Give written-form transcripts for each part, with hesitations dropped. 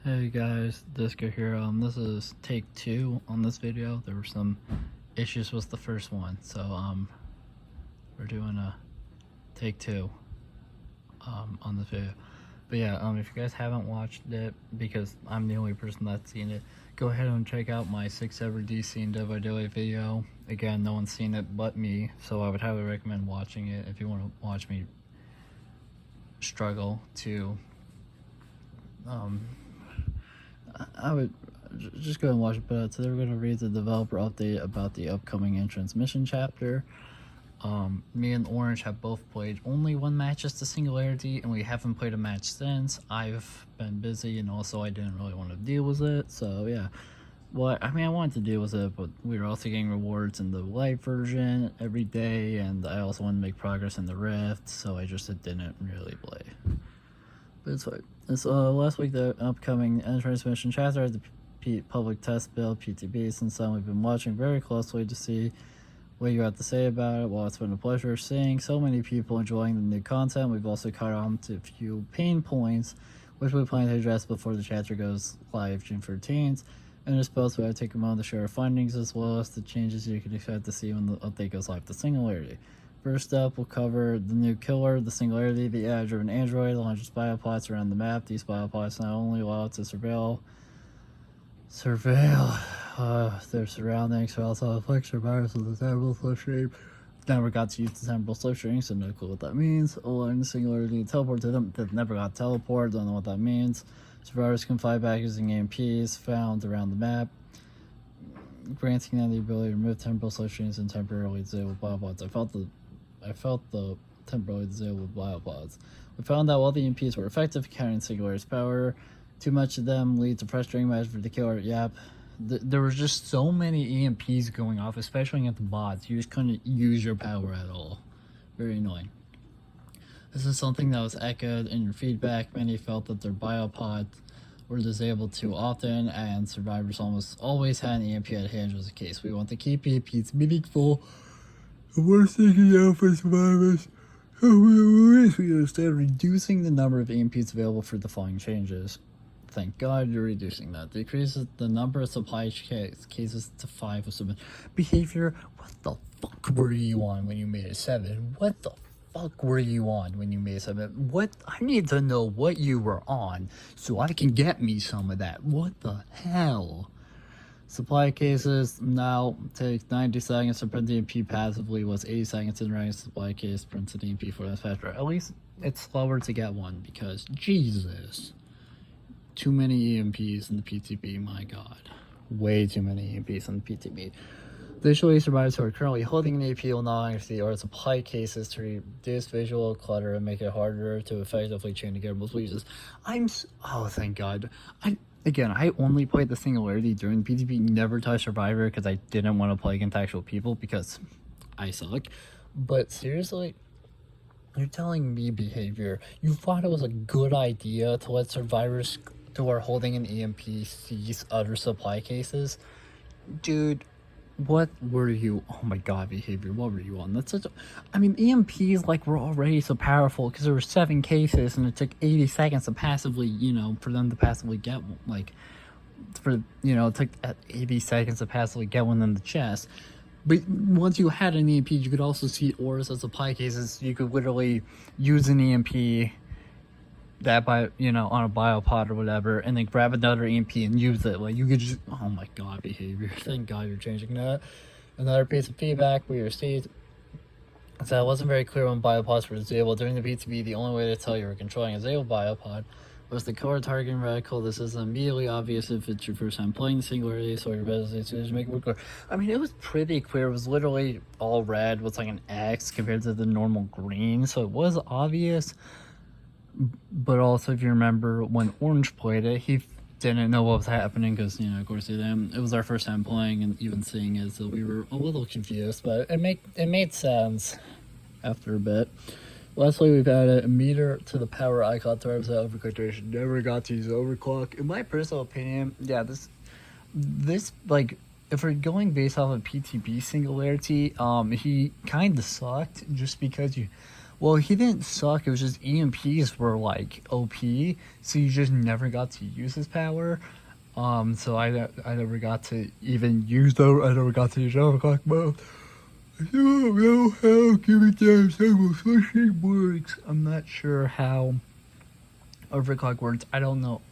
Hey guys, D1sco here. This is take 2 on this video. There were some issues with the first one, so we're doing a take 2 on this video. But yeah, if you guys haven't watched it, because I'm the only person that's seen it, go ahead and check out my 6 ever DC and Dev Daily video. Again, no one's seen it but me, so I would highly recommend watching it if you want to watch me struggle to I would just go and watch it. But today we're going to read the developer update about the upcoming entrance mission chapter. Me and Orange have both played only one match as the Singularity, and we haven't played a match since. I've been busy, and also I didn't really want to deal with it, so yeah. Well, I mean, I wanted to deal with it, but we were also getting rewards in the live version every day, and I also wanted to make progress in the Rift, so I just didn't really play. But it's fine. It's last week the upcoming entrance mission chapter at the public test build PTB. Since then, we've been watching very closely to see what you have to say about it. While it's been a pleasure seeing so many people enjoying the new content, we've also caught on to a few pain points, which we plan to address before the chapter goes live June 13th. In this post, we'll take a moment to share our findings as well as the changes you can expect to see when the update goes live to Singularity. First up, we'll cover the new killer, the Singularity, the AI-driven android, launches biopods around the map. These biopods not only allow it to surveil their surroundings, but also affect survivors with the temporal slipstream. Never got to use the temporal slipstream, so no clue what that means. Allowing the Singularity to teleport to them that never got teleported, don't know what that means. Survivors can fly back using EMPs found around the map, granting them the ability to remove temporal slipstreams and temporarily disable biopods. I felt the temporarily disabled biopods. We found out all the EMPs were effective, counting Singularity's power. Too much of them lead to frustrating measures for the killer. Yep. There was just so many EMPs going off, especially at the bots. You just couldn't use your power at all. Very annoying. This is something that was echoed in your feedback. Many felt that their biopods were disabled too often, and survivors almost always had an EMP at hand was the case. We want to keep EMPs meaningful. The worst thing out for survivors. We instead reducing the number of EMPs available for the following changes. Thank God you're reducing that. Decreases the number of supply cases to 5 with some behavior. What the fuck were you on when you made a 7? What the fuck were you on when you made a 7? What? I need to know what you were on so I can get me some of that. What the hell? Supply cases now take 90 seconds to print the EMP passively, was 80 seconds in running supply case printed EMP for this factor. At least it's slower to get one because Jesus. Too many EMPs in the PTB, my god. Way too many EMPs in the PTB. Visually, survivors who are currently holding an EMP will no longer see or supply cases to reduce visual clutter and make it harder to effectively chain together both leases. Oh, thank God. I only played the Singularity during the PTB, never touched Survivor because I didn't want to play against actual people because I suck. But seriously, you're telling me behavior. You thought it was a good idea to let survivors who are holding an EMP seize other supply cases? Dude, what were you? Oh my god, behavior. What were you on? That's such a. I mean, EMPs were already so powerful because there were 7 cases and it took 80 seconds to passively, for them to passively get it took 80 seconds to passively get one in the chest. But once you had an EMP, you could also see auras as supply cases. You could literally use an EMP that on a biopod or whatever, and then grab another EMP and use it. You could just, oh my god, behavior. Thank God you're changing that. Another piece of feedback we received is that it wasn't very clear when biopods were disabled. During the PTB, the only way to tell you were controlling a disabled biopod was the core targeting reticle. This is immediately obvious if it's your first time playing the Singularity, so your best decision make it clear. I mean, it was pretty clear. It was literally all red with an X compared to the normal green, so it was obvious. But also, if you remember when Orange played it, he didn't know what was happening because, of course, it was our first time playing and even seeing it, so we were a little confused. But it made sense after a bit. Lastly, we've added a meter to the power icon terms that overclock duration. Never got to use overclock. In my personal opinion, yeah, this if we're going based off of PTB Singularity, he kind of sucked just because Well, he didn't suck. It was just EMPs were like OP, so you just never got to use his power. So I never got to even use the. I never got to use overclock mode. I don't know how giving down several switching works. I'm not sure how overclock works. I don't know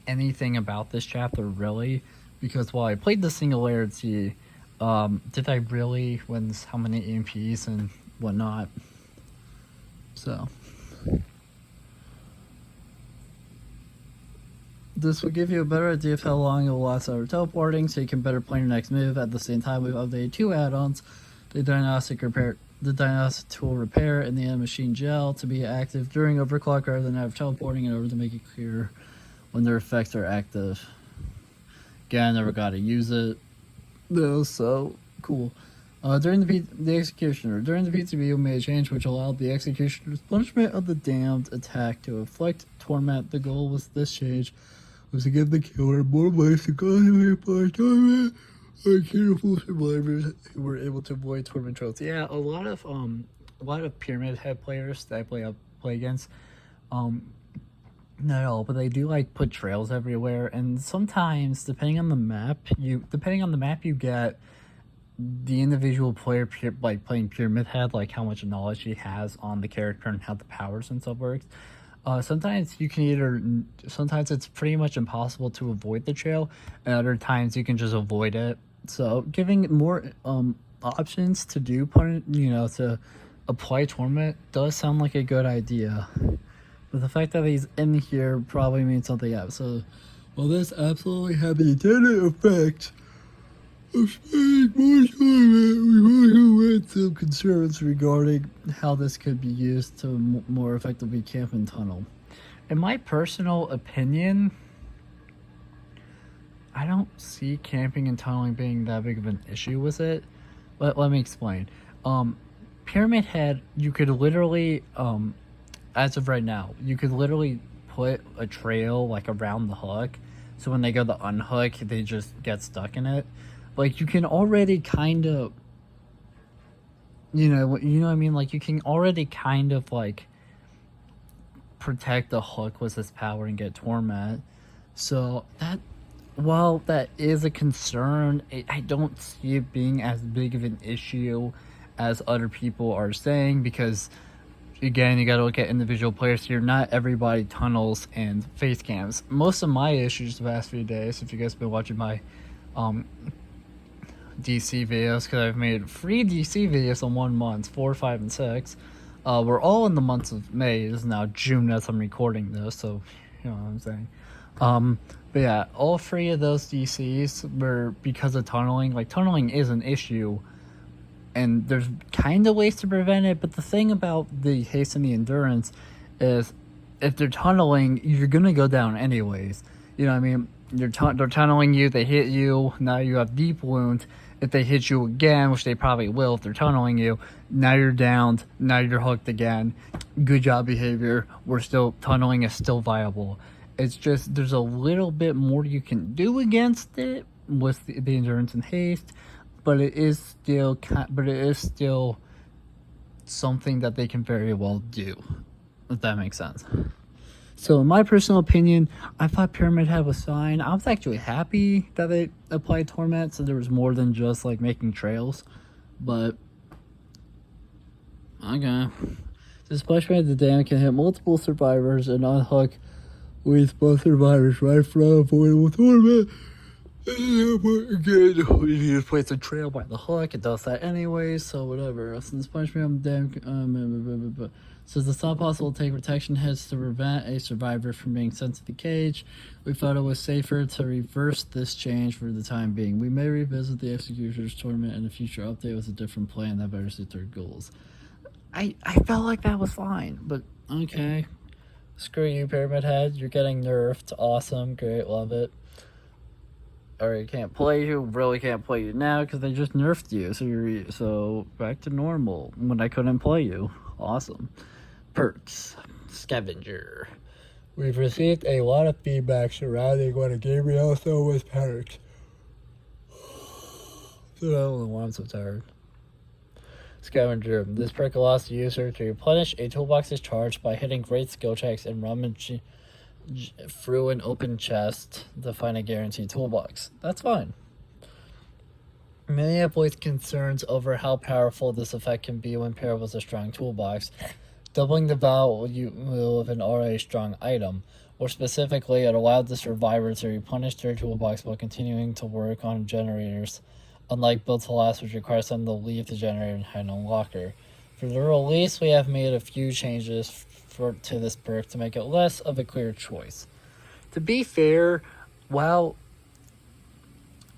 anything about this chapter really, because while I played the singularity, did I really win how many EMPs and whatnot? So this will give you a better idea of how long it will last over teleporting, so you can better plan your next move. At the same time, we've updated 2 add-ons: the diagnostic tool repair, and the machine gel to be active during overclock rather than out of teleporting, in order to make it clear when their effects are active. Again, I never got to use it. No, so cool. During the executioner, during the PTB, we made a change which allowed the executioner's punishment of the damned attack to inflict torment. The goal with this change was to give the killer more ways to constantly apply torment on careful survivors who were able to avoid torment trails. Yeah, a lot of Pyramid Head players that I play against, not all, but they do like put trails everywhere, and sometimes depending on the map you get the individual player like playing Pyramid Head, like how much knowledge he has on the character and how the powers and stuff works. Sometimes it's pretty much impossible to avoid the trail, and other times you can just avoid it. So giving more options to to apply torment does sound like a good idea. But the fact that he's in here probably means something else. So, well, this absolutely had the intended effect of spending more torment. We also had some concerns regarding how this could be used to more effectively camp and tunnel. In my personal opinion, I don't see camping and tunneling being that big of an issue with it. Let me explain. Pyramid Head, you could literally, as of right now, you could literally put a trail like around the hook, so when they go to unhook, they just get stuck in it. Like, you can already kind of, you know what I mean? Like, you can already kind of, like, protect the hook with this power and get torment. So, while that is a concern, I don't see it being as big of an issue as other people are saying, because, again, you gotta look at individual players here. Not everybody tunnels and face cams. Most of my issues the past few days, if you guys have been watching my, DC videos, because I've made 3 DC videos in 1 month, 4, 5, and 6. We're all in the months of May. It is now June as I'm recording this, so you know what I'm saying. But yeah, all 3 of those DCs were because of tunneling. Like, tunneling is an issue, and there's kind of ways to prevent it, but the thing about the haste and the endurance is if they're tunneling, you're gonna go down anyways. You know what I mean? They're tunneling you, they hit you, now you have deep wounds. If they hit you again, which they probably will if they're tunneling you, now you're downed, now you're hooked again. Good job, behavior. Tunneling is still viable. It's just, there's a little bit more you can do against it with the endurance and haste, but it is still something that they can very well do, if that makes sense. So in my personal opinion, I thought Pyramid Head was fine. I was actually happy that they applied torment, so there was more than just like making trails. But okay. This flashbang of the dam can hit multiple survivors and unhook with both survivors right from avoidable torment. Again, you just place a trail by the hook. It does that anyways, so whatever. Since punishment of the dam, says it's not possible to take protection hits to prevent a survivor from being sent to the cage. We thought it was safer to reverse this change for the time being. We may revisit the executioner's tournament in a future update with a different plan that better suits our goals. I felt like that was fine, but okay. Screw you, Pyramid Head. You're getting nerfed. Awesome. Great. Love it. Alright, can't play you. Really can't play you now because they just nerfed you. So back to normal when I couldn't play you. Awesome. Perks. Scavenger. We've received a lot of feedback surrounding what a Gabriel so was perks. So I don't know why I'm so tired. Scavenger. This perk allows the user to replenish a toolbox's charge by hitting great skill checks and rummaging through an open chest to find a guaranteed toolbox. That's fine. Many have voiced concerns over how powerful this effect can be when paired with a strong toolbox, doubling the value of an already strong item. Or specifically, it allowed the survivor to replenish their toolbox while continuing to work on generators, unlike Build to Last, which requires them to leave the generator and hide in a locker. For the release, we have made a few changes to this perk to make it less of a clear choice. To be fair, while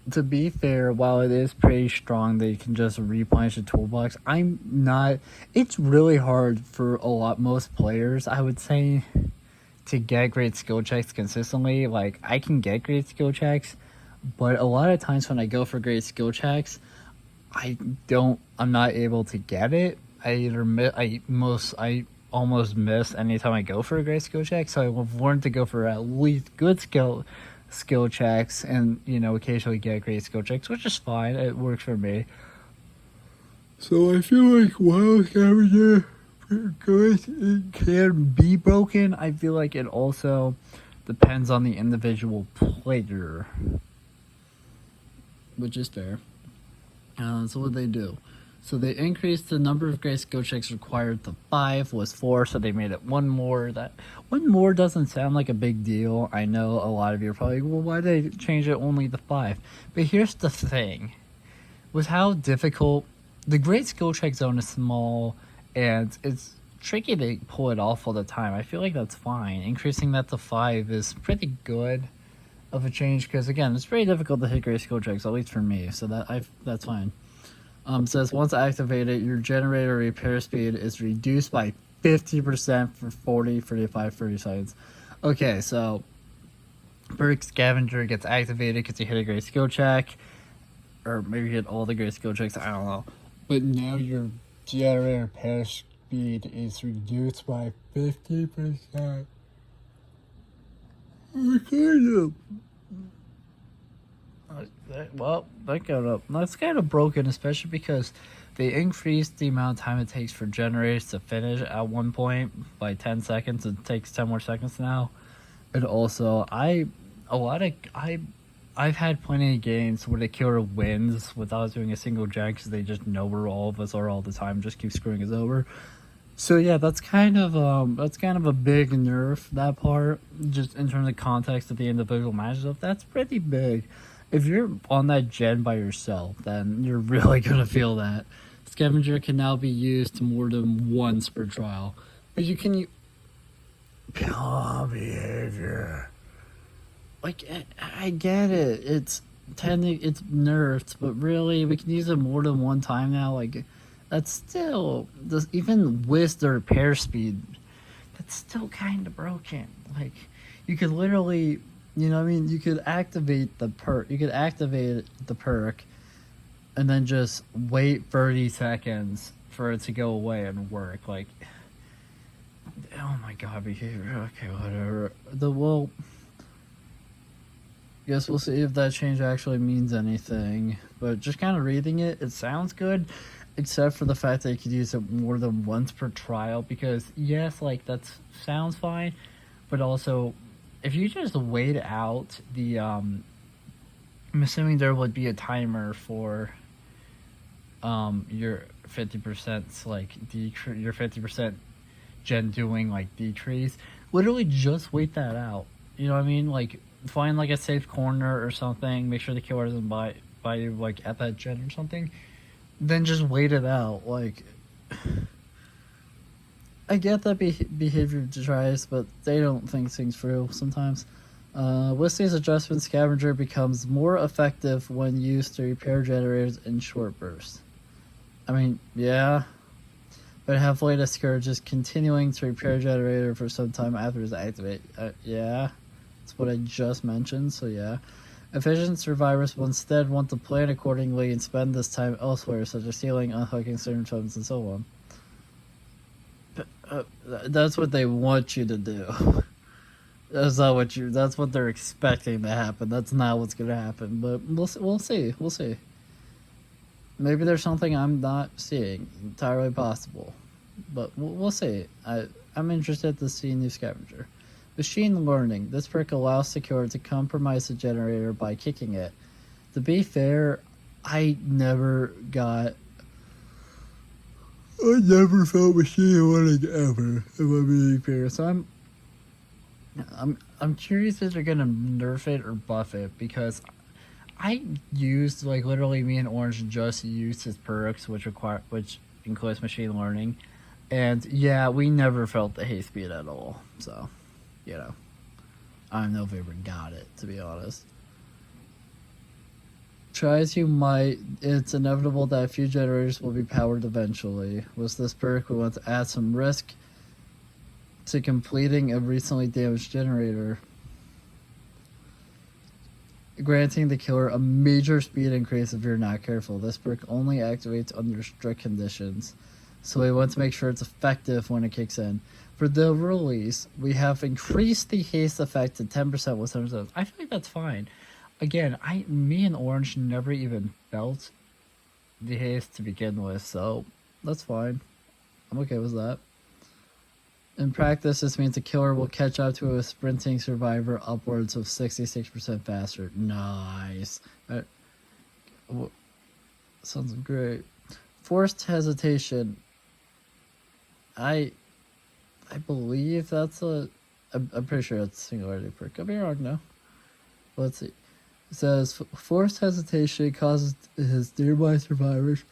it is pretty strong that you can just replenish the toolbox, it's really hard for most players, I would say, to get great skill checks consistently. Like, I can get great skill checks, but a lot of times when I go for great skill checks, I'm not able to get it. I almost miss anytime I go for a great skill check, so I've learned to go for at least good skill checks and, occasionally get great skill checks, which is fine. It works for me. So I feel like while Scavenger it can be broken, I feel like it also depends on the individual player, which is fair. So what they do? So they increased the number of great skill checks required to 5, was 4, so they made it 1 more. That 1 more doesn't sound like a big deal. I know a lot of you are probably, well, why did they change it only to 5? But here's the thing. With how difficult, the great skill check zone is small, and it's tricky to pull it off all the time. I feel like that's fine. Increasing that to 5 is pretty good of a change, because again, it's pretty difficult to hit great skill checks, at least for me, so that's fine. Says once activated, your generator repair speed is reduced by 50% for 40, 45, 30 seconds. Okay, so perk Scavenger gets activated because you hit a great skill check, or maybe you hit all the great skill checks, I don't know. But now your generator repair speed is reduced by 50%. That's kind of broken, especially because they increased the amount of time it takes for generators to finish at one point by 10 seconds. It takes 10 more seconds now. And also, I've had plenty of games where the killer wins without doing a single gen because they just know where all of us are all the time, just keep screwing us over. So yeah, that's kind of a big nerf, that part, just in terms of context of the individual matchup. That's pretty big. If you're on that gen by yourself, then you're really gonna feel that. Scavenger can now be used more than once per trial, but you can behavior. Like, I get it. It's nerfed, but really, we can use it more than one time now. Like, that's still, even with the repair speed, that's still kind of broken. Like, you could literally, you could activate the perk. You could activate the perk, and then just wait 30 seconds for it to go away and work. Like, oh my god, behavior. Okay, whatever. Guess we'll see if that change actually means anything. But just kind of reading it, it sounds good, except for the fact that you could use it more than once per trial. Because yes, like, that sounds fine, but also, if you just wait out the, I'm assuming there would be a timer for your 50% like decrease, your 50% gen doing like decrease. Literally just wait that out. You know what I mean? Like, find like a safe corner or something. Make sure the killer doesn't buy you like at that gen or something. Then just wait it out. Like, I get that behavior tries, but they don't think things through sometimes. With these adjustments, Scavenger becomes more effective when used to repair generators in short bursts. I mean, yeah, but halfway discourages continuing to repair generator for some time after it's activated. Yeah, that's what I just mentioned, so yeah. Efficient survivors will instead want to plan accordingly and spend this time elsewhere, such as healing, unhooking certain items, and so on. That's what they want you to do. That's what they're expecting to happen. That's not what's gonna happen. But we'll see. Maybe there's something I'm not seeing. Entirely possible. But we'll see. I'm interested to see new scavenger. Machine learning. This perk allows Secure to compromise the generator by kicking it. To be fair, I never felt machine learning ever, if I'm being fair. So I'm curious if they're gonna nerf it or buff it, because I used, like, literally me and Orange just used his perks, which includes machine learning, and yeah, we never felt the haste speed at all. So, you know, I don't know if we ever got it, to be honest. Try as you might, it's inevitable that a few generators will be powered eventually. With this perk, we want to add some risk to completing a recently damaged generator, granting the killer a major speed increase if you're not careful. This perk only activates under strict conditions, so we want to make sure it's effective when it kicks in. For the release, we have increased the haste effect to 10% with 7%. I feel like that's fine. Again, me and Orange never even felt the haste to begin with, so that's fine. I'm okay with that. In practice, this means the killer will catch up to a sprinting survivor upwards of 66% faster. Nice. Sounds great. Forced hesitation. I believe that's I'm pretty sure that's a singularity perk. Could be wrong, no. Let's see. It says forced hesitation causes his nearby survivors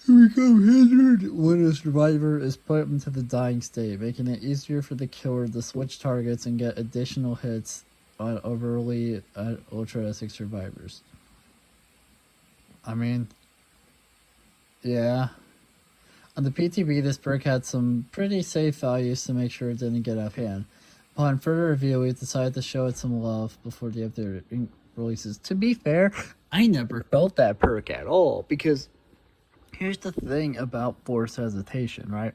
to become hindered when a survivor is put into the dying state, making it easier for the killer to switch targets and get additional hits on overly altruistic survivors. I mean, yeah. On the PTB, this perk had some pretty safe values to make sure it didn't get out of hand. Upon further review, we decided to show it some love before the update releases. To be fair, I never felt that perk at all, because here's the thing about forced hesitation, right?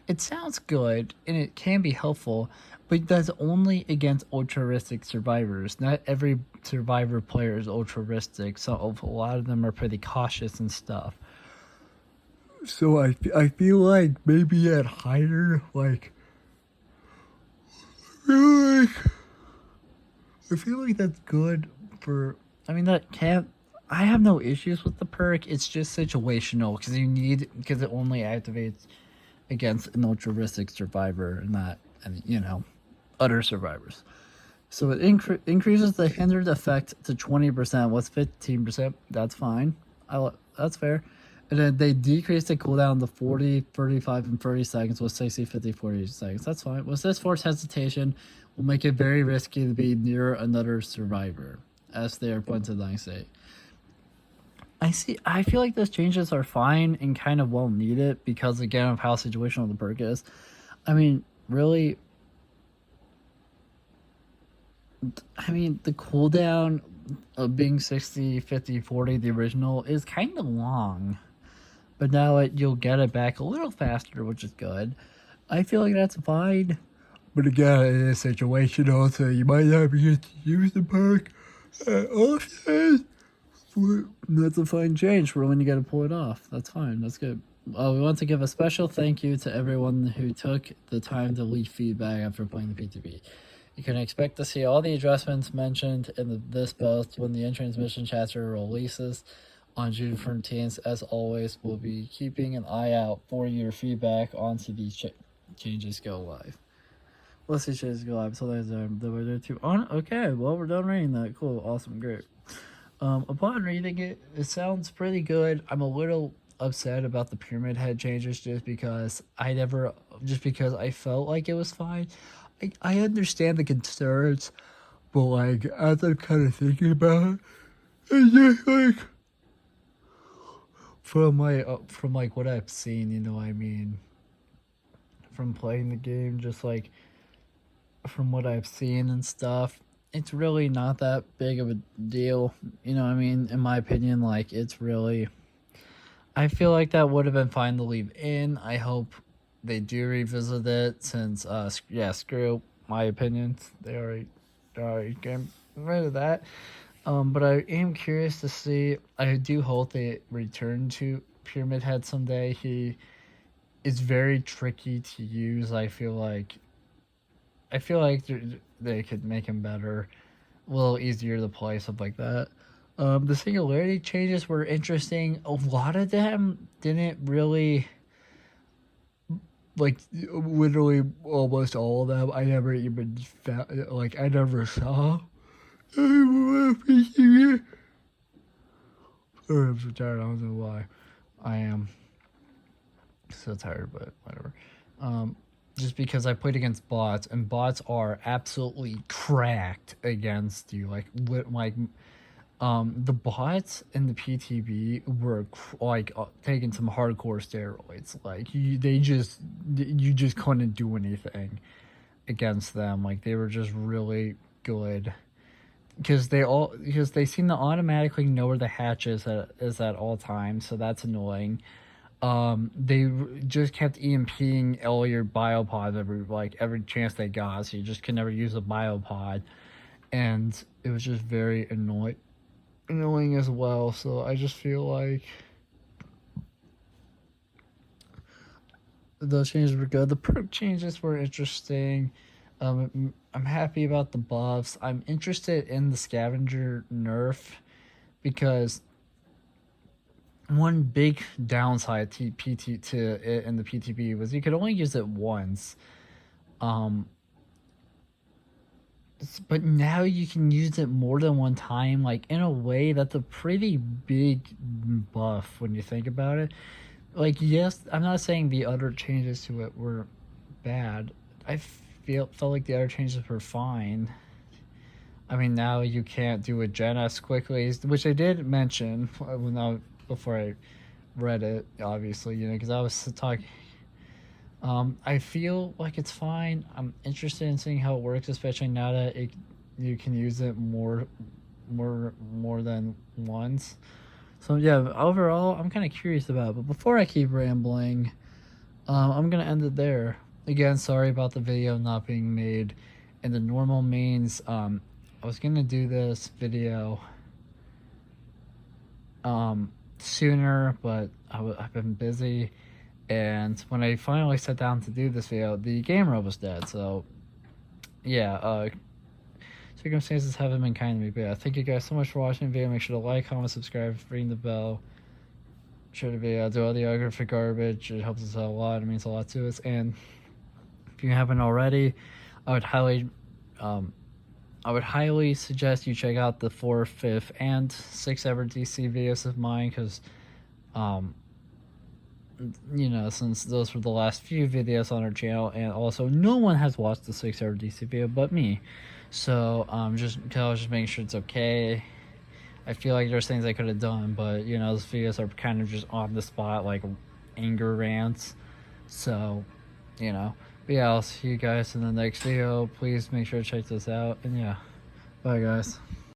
It sounds good and it can be helpful, but that's only against altruistic survivors. Not every survivor player is altruistic, so a lot of them are pretty cautious and stuff. So I feel like maybe at higher, like, I feel like that's good for, I mean, I have no issues with the perk. It's just situational, because it only activates against an altruistic survivor and not, other survivors. So it increases the hindered effect to 20%. What's 15%? That's fine. That's fair. And then they decrease the cooldown to 40, 35, and 30 seconds with 60, 50, 40 seconds. That's fine. With this forced hesitation, will make it very risky to be near another survivor, as they are put into the dying state. I feel like those changes are fine and kind of well needed, because, again, of how situational the perk is. I mean, really, the cooldown of being 60, 50, 40, the original, is kind of long. But now you'll get it back a little faster, which is good. I feel like that's fine. But again, it is situational, so you might not be able to use the perk often. That's a fine change for when you gotta pull it off. That's fine. That's good. We want to give a special thank you to everyone who took the time to leave feedback after playing the PTB. You can expect to see all the adjustments mentioned in this post when the in-transmission chapter releases on June 14th. As always, we'll be keeping an eye out for your feedback onto these changes go live. Let's see changes go live. So there's the way to on. Okay, well, we're done reading that. Cool, awesome, great. Upon reading it, it sounds pretty good. I'm a little upset about the pyramid head changes, just because I felt like it was fine. I understand the concerns, but, like, as I'm kind of thinking about it, it's just like, from like what I've seen, from playing the game, just like from what I've seen and stuff, it's really not that big of a deal. In my opinion, like, it's really, I feel like that would have been fine to leave in. I hope they do revisit it, since screw my opinions. They already getting rid of that. But I am curious to see. I do hope they return to Pyramid Head someday. He is very tricky to use. I feel like they could make him better, a little easier to play, stuff like that. The singularity changes were interesting. A lot of them didn't really, like, literally almost all of them. I never even found, like, I never saw. Sorry, I'm so tired. I don't know why. I am so tired, but whatever. Um, just because I played against bots, and bots are absolutely cracked against you. The bots in the PTB were taking some hardcore steroids. Like you just couldn't do anything against them. Like they were just really good because they seem to automatically know where the hatch is at all times. So that's annoying. They just kept EMPing all your biopods every chance they got. So you just could never use a biopod, and it was just very annoying as well. So I just feel like those changes were good. The perk changes were interesting. I'm happy about the buffs. I'm interested in the scavenger nerf because one big downside to PT to it in the PTB was you could only use it once. But now you can use it more than one time. Like in a way, that's a pretty big buff when you think about it. Like yes, I'm not saying the other changes to it were bad. I felt like the other changes were fine. I mean, now you can't do a gen as quickly, which I did mention before I read it, obviously, because I was talking. I feel like it's fine. I'm interested in seeing how it works, especially now that you can use it more than once. So yeah, overall, I'm kind of curious about it. But before I keep rambling, I'm gonna end it there. Again, sorry about the video not being made in the normal means. I was gonna do this video sooner, but I've been busy. And when I finally sat down to do this video, the camera was dead. So, yeah, circumstances haven't been kind to me. But yeah, thank you guys so much for watching the video. Make sure to like, comment, subscribe, ring the bell, share the video, do all the other for garbage. It helps us out a lot. It means a lot to us. And if you haven't already, I would highly suggest you check out the 4th, 5th, and 6th ever DC videos of mine because, since those were the last few videos on our channel, and also no one has watched the 6th ever DC video but me. So, I was just making sure it's okay. I feel like there's things I could have done, but, those videos are kind of just on the spot, like anger rants. So, But yeah, I'll see you guys in the next video. Please make sure to check this out, and yeah, bye guys.